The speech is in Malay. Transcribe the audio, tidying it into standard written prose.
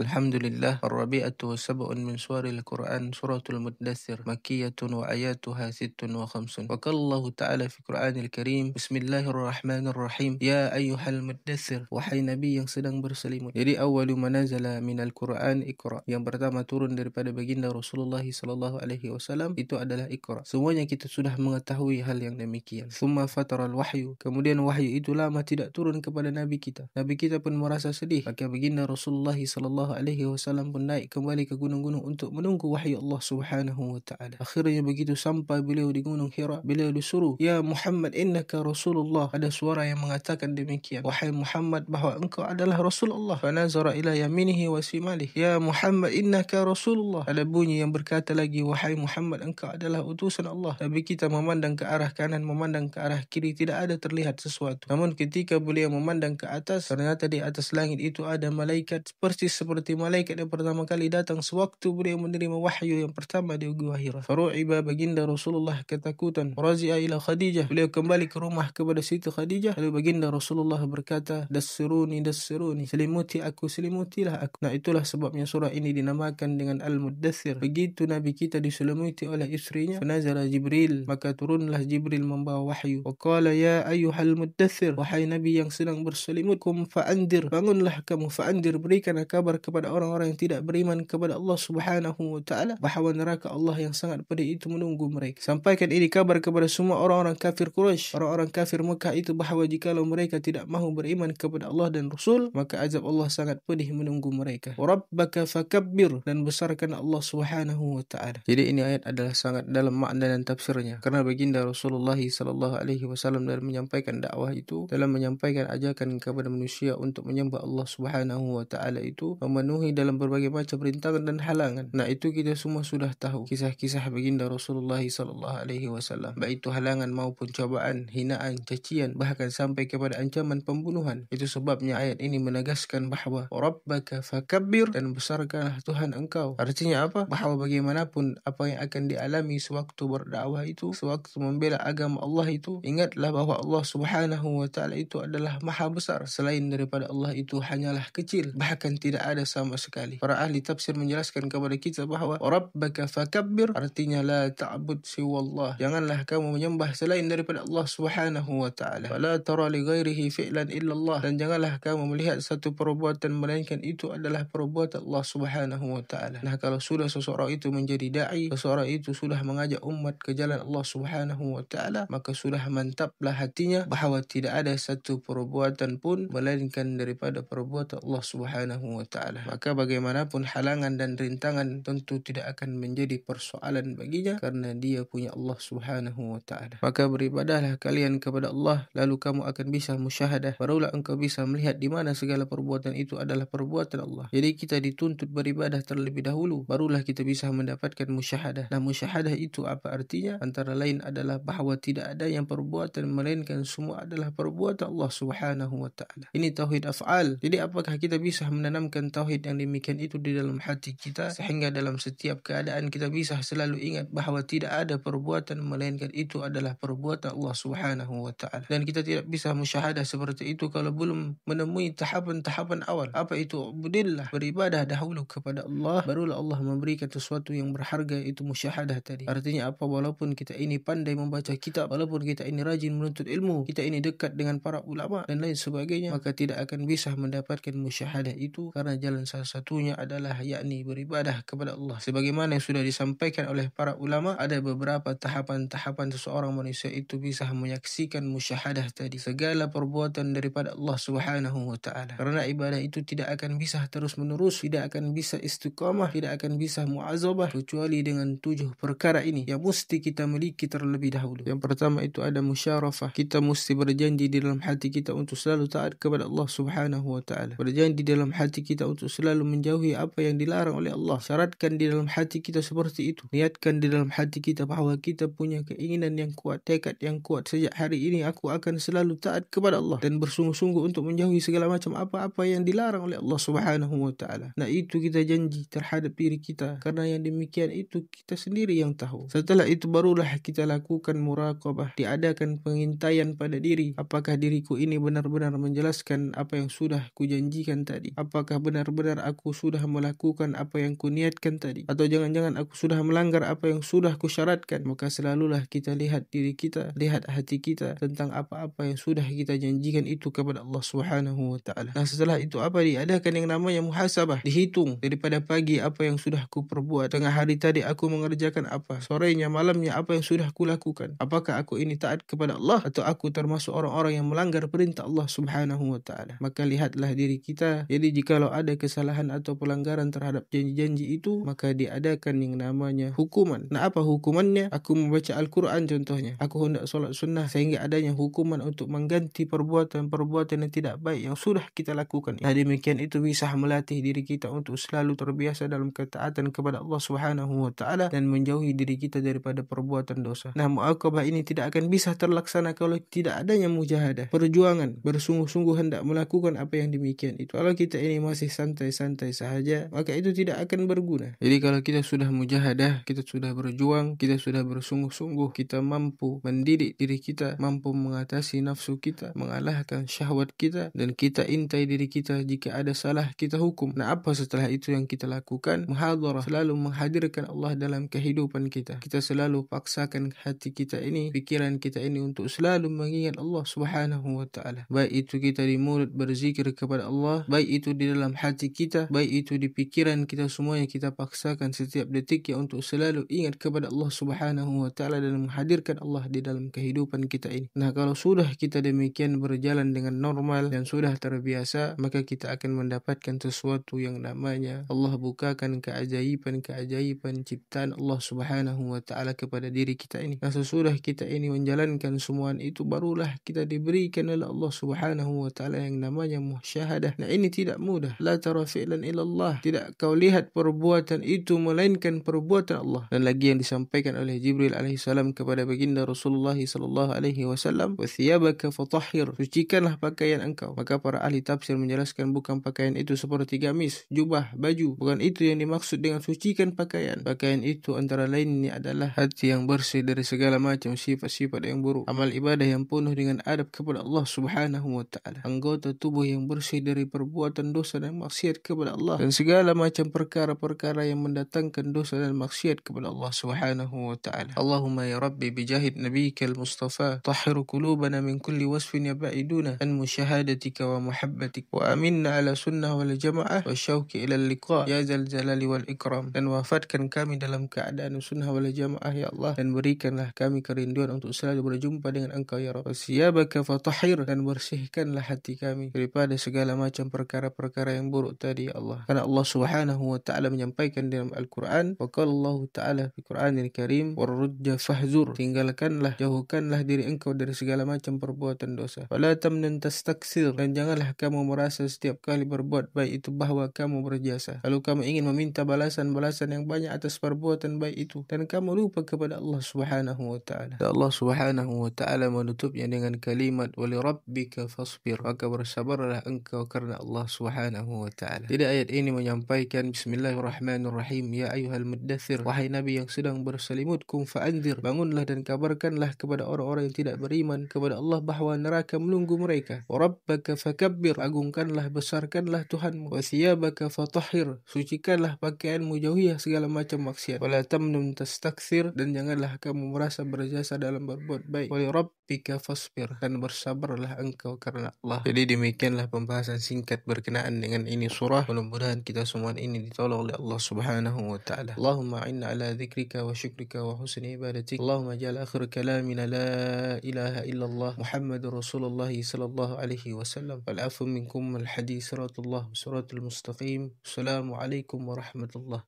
Alhamdulillah. Ar-Rabi'atu sab'un min suwaril Quran suratul Muddathir makkiyatun wa ayatuha sittun wa khamsun. Wa qala Allah Ta'ala fi Qur'anil Karim, Bismillahirrahmanirrahim, Ya ayyuhal muddathir, wahai Nabi yang sedang berselimut. Jadi awwalu manazala minal Quran Iqra. Yang pertama turun daripada baginda Rasulullah sallallahu alaihi wasallam itu adalah Iqra. Semuanya kita sudah mengetahui hal yang demikian. Tsumma fataral wahyu. Kemudian wahyu itu lama tidak turun kepada Nabi kita. Nabi kita pun merasa sedih. Maka baginda Rasulullah sallallahu alaihi wasallam pun naik kembali ke gunung-gunung untuk menunggu wahyu Allah Subhanahu wa taala. Akhirnya begitu sampai beliau di Gunung Hira, beliau disuruh, "Ya Muhammad, innaka Rasulullah." Ada suara yang mengatakan demikian, "Wahai Muhammad, bahwa engkau adalah Rasulullah." Fanazara ila yaminihi wa shimalihi, "Ya Muhammad, innaka Rasulullah." Ada bunyi yang berkata lagi, "Wahai Muhammad, engkau adalah utusan Allah." Nabi kita memandang ke arah kanan, memandang ke arah kiri, tidak ada terlihat sesuatu. Namun ketika beliau memandang ke atas, ternyata di atas langit itu ada malaikat persis seperti malaikat yang pertama kali datang sewaktu beliau menerima wahyu yang pertama di Gua Hira. Faru'iba, baginda Rasulullah ketakutan. Razi'a ila Khadijah, beliau kembali ke rumah kepada Siti Khadijah. Lalu baginda Rasulullah berkata, "Dassiruni, dassiruni, selimuti aku, selimutilah aku." Nah, itulah sebabnya surah ini dinamakan dengan Al-Muddathir. Begitu Nabi kita diselimuti oleh istrinya, fanazala Jibril, maka turunlah Jibril membawa wahyu. Wa qala, "Ya ayyuhal muddathir, wahai Nabi yang sedang berselimut, kum fa'andir, bangunlah kamu, fa'andir, berikan kabar kepada orang-orang yang tidak beriman kepada Allah Subhanahu wa taala bahawa neraka Allah yang sangat pedih itu menunggu mereka. Sampaikan ini kabar kepada semua orang-orang kafir Quraisy, orang-orang kafir Mekah itu, bahawa jikalau mereka tidak mahu beriman kepada Allah dan Rasul, maka azab Allah sangat pedih menunggu mereka. Wa rabbaka fakabbir, dan besarkan Allah Subhanahu wa taala." Jadi ini ayat adalah sangat dalam makna dan tafsirnya, karena baginda Rasulullah sallallahu alaihi wasallam dalam menyampaikan dakwah itu, dalam menyampaikan ajakan kepada manusia untuk menyembah Allah Subhanahu wa taala itu memenuhi dalam berbagai macam rintangan dan halangan. Nah, itu kita semua sudah tahu kisah-kisah baginda Rasulullah sallallahu alaihi wasallam, baik itu halangan maupun cobaan, hinaan, cacian, bahkan sampai kepada ancaman pembunuhan. Itu sebabnya ayat ini menegaskan bahawa rabbaka fakabbir, dan besarkanlah Tuhan engkau. Artinya apa? Bahawa bagaimanapun apa yang akan dialami sewaktu berdakwah itu, sewaktu membela agama Allah itu, ingatlah bahawa Allah Subhanahu wa taala itu adalah maha besar. Selain daripada Allah itu hanyalah kecil, bahkan tidak ada sama sekali. Para ahli tafsir menjelaskan kepada kita bahawa rabbaka fakabbir artinya la ta'bud siwallah, janganlah kamu menyembah selain daripada Allah Subhanahu wa taala. Wala tara li ghairihi fi'lan illa Allah, dan janganlah kamu melihat satu perbuatan melainkan itu adalah perbuatan Allah Subhanahu wa taala. Nah, kalau sudah seseorang itu menjadi dai, seseorang itu sudah mengajak umat ke jalan Allah Subhanahu wa taala, maka sudah mantaplah hatinya bahawa tidak ada satu perbuatan pun melainkan daripada perbuatan Allah Subhanahu wa taala. Maka bagaimanapun halangan dan rintangan tentu tidak akan menjadi persoalan baginya, karena dia punya Allah Subhanahu wa taala. Maka beribadahlah kalian kepada Allah, lalu kamu akan bisa musyahadah, barulah engkau bisa melihat di mana segala perbuatan itu adalah perbuatan Allah. Jadi kita dituntut beribadah terlebih dahulu, barulah kita bisa mendapatkan musyahadah. Nah, musyahadah itu apa artinya? Antara lain adalah bahawa tidak ada yang perbuatan melainkan semua adalah perbuatan Allah Subhanahu wa taala. Ini tauhid af'al. Jadi apakah kita bisa menanamkan tauhid yang demikian itu di dalam hati kita, sehingga dalam setiap keadaan kita bisa selalu ingat bahawa tidak ada perbuatan melainkan itu adalah perbuatan Allah Subhanahu wa taala. Dan kita tidak bisa musyahadah seperti itu kalau belum menemui tahapan-tahapan awal. Apa itu? Ubudillah, beribadah dahulu kepada Allah, barulah Allah memberikan sesuatu yang berharga, itu musyahadah tadi. Artinya apa? Walaupun kita ini pandai membaca kitab, walaupun kita ini rajin menuntut ilmu, kita ini dekat dengan para ulama dan lain sebagainya, maka tidak akan bisa mendapatkan musyahadah itu, karena jalan salah satunya adalah yakni beribadah kepada Allah. Sebagaimana yang sudah disampaikan oleh para ulama, ada beberapa tahapan-tahapan seseorang manusia itu bisa menyaksikan musyahadah tadi, segala perbuatan daripada Allah Subhanahu wa taala. Karena ibadah itu tidak akan bisa terus menerus, tidak akan bisa istiqamah, tidak akan bisa muazabah, kecuali dengan 7 perkara ini yang mesti kita miliki terlebih dahulu. Yang pertama itu ada musyarafah. Kita mesti berjanji di dalam hati kita untuk selalu taat kepada Allah Subhanahu wa taala. Berjanji dalam hati kita untuk selalu menjauhi apa yang dilarang oleh Allah. Syaratkan di dalam hati kita seperti itu. Niatkan di dalam hati kita bahawa kita punya keinginan yang kuat, tekad yang kuat, sejak hari ini aku akan selalu taat kepada Allah dan bersungguh-sungguh untuk menjauhi segala macam apa-apa yang dilarang oleh Allah Subhanahu wa taala. Nah, itu kita janji terhadap diri kita, karena yang demikian itu kita sendiri yang tahu. Setelah itu barulah kita lakukan muraqabah, diadakan pengintaian pada diri. Apakah diriku ini benar-benar menjelaskan apa yang sudah kujanjikan tadi? Apakah benar benar-benar aku sudah melakukan apa yang kuniatkan tadi, atau jangan-jangan aku sudah melanggar apa yang sudah kusyaratkan, maka selalulah kita lihat diri kita, lihat hati kita tentang apa-apa yang sudah kita janjikan itu kepada Allah Subhanahu wa taala. Nah, setelah itu apa, diadakan yang namanya muhasabah, dihitung daripada pagi apa yang sudah ku perbuat, tengah hari tadi aku mengerjakan apa, sorenya, malamnya apa yang sudah kulakukan, apakah aku ini taat kepada Allah atau aku termasuk orang-orang yang melanggar perintah Allah Subhanahu wa taala. Maka lihatlah diri kita. Jadi jikalau ada kesalahan atau pelanggaran terhadap janji-janji itu, maka diadakan yang namanya hukuman. Nah, apa hukumannya? Aku membaca Al-Quran contohnya, aku hendak solat sunnah, sehingga adanya hukuman untuk mengganti perbuatan-perbuatan yang tidak baik yang sudah kita lakukan. Nah, demikian itu bisa melatih diri kita untuk selalu terbiasa dalam ketaatan kepada Allah Subhanahu wa taala dan menjauhi diri kita daripada perbuatan dosa. Nah, muaqabah ini tidak akan bisa terlaksana kalau tidak adanya mujahadah, perjuangan, bersungguh-sungguh hendak melakukan apa yang demikian itu. Kalau kita ini masih santai-santai sahaja, maka itu tidak akan berguna. Jadi kalau kita sudah mujahadah, kita sudah berjuang, kita sudah bersungguh-sungguh, kita mampu mendidik diri kita, mampu mengatasi nafsu kita, mengalahkan syahwat kita, dan kita intai diri kita, jika ada salah kita hukum. Nah, apa setelah itu yang kita lakukan? Muhadarah, selalu menghadirkan Allah dalam kehidupan kita. Kita selalu paksakan hati kita ini, pikiran kita ini untuk selalu mengingat Allah Subhanahu wa taala. Baik itu kita di mulut berzikir kepada Allah, baik itu di dalam hati kita, baik itu di pikiran kita, semuanya kita paksakan setiap detiknya untuk selalu ingat kepada Allah Subhanahu wa taala dan menghadirkan Allah di dalam kehidupan kita ini. Nah, kalau sudah kita demikian berjalan dengan normal dan sudah terbiasa, maka kita akan mendapatkan sesuatu yang namanya Allah bukakan keajaiban-keajaiban ciptaan Allah Subhanahu wa taala kepada diri kita ini. Nah, sesudah kita ini menjalankan semua itu, barulah kita diberikan oleh Allah Subhanahu wa taala yang namanya musyahadah. Nah, ini tidak mudah. La tara fi'lan illa Allah. Tidak kau lihat perbuatan itu melainkan perbuatan Allah. Dan lagi yang disampaikan oleh Jibril alaihissalam kepada baginda Rasulullah sallallahu alaihi wasallam, "Wa thiyabaka fatahhir." Sucikanlah pakaian engkau. Maka para ahli tafsir menjelaskan bukan pakaian itu seperti gamis, jubah, baju. Bukan itu yang dimaksud dengan sucikan pakaian. Pakaian itu antara lainnya adalah hati yang bersih dari segala macam sifat-sifat yang buruk, amal ibadah yang penuh dengan adab kepada Allah Subhanahu wa taala, anggota tubuh yang bersih dari perbuatan dosa dan maksiat kepada Allah, dan segala macam perkara-perkara yang mendatangkan dosa dan maksiat kepada Allah Subhanahu wa taala. Allahumma ya Rabbi bijahid nabiyyikal Mustafa tahhir qulubana min kulli wasfin yab'iduna an musyahadatika wa muhabbatik, wa aminna ala sunnah wal jamaah wa syauqi ila liqa ya zal jalali wal ikram. Dan wafatkan kami dalam keadaan sunnah wal jamaah ya Allah, dan berikanlah kami kerinduan untuk selalu berjumpa dengan Engkau ya Rabb. Siyabaka fatahhir, dan bersihkanlah hati kami daripada segala macam perkara-perkara yang buruk tadi ya Allah. Karena Allah Subhanahu wa taala menyampaikan dalam Al-Qur'an, wa qala Allah taala fi Qur'anil Karim, warujja fahzur, tinggalkanlah, jauhkanlah diri engkau dari segala macam perbuatan dosa. Wala tamnun tastaksir, dan janganlah kamu merasa setiap kali berbuat baik itu bahwa kamu berjasa, lalu kamu ingin meminta balasan-balasan yang banyak atas perbuatan baik itu, dan kamu lupa kepada Allah Subhanahu wa taala. Allah Subhanahu wa taala menutupnya dengan kalimat wali rabbika fasbir, maka bersabarlah engkau karena Allah Subhanahu wa taala. Jadi ayat ini menyampaikan bismillahirrahmanirrahim, ya ayyuhal muddathir, wahai nabi yang sedang berselimut, kum fa'anzir, bangunlah dan kabarkanlah kepada orang-orang yang tidak beriman kepada Allah bahawa neraka menunggu mereka. Wa rabbaka fakabbir, agungkanlah, besarkanlah Tuhanmu. Wa thiyabaka fatahhir, sucikanlah pakaianmu, jauhilah segala macam maksiat. Wala tamnun tastakthir, dan janganlah kamu merasa berjasa dalam berbuat baik. Wa li rabbika fasbir, dan bersabarlah engkau karena Allah. Jadi demikianlah pembahasan singkat berkenaan dengan ini surah. Mudah-mudahan kita semua ini ditolong oleh Allah Subhanahu wa taala. Allahumma inna ala dzikrika wa syukrika wa husni ibadatik. Allahumma ja'al akhir kalamina la ilaha illallah Muhammadur Rasulullah sallallahu alaihi wasallam. Wal afu minkum al hadis siratul mustaqim. Assalamualaikum warahmatullahi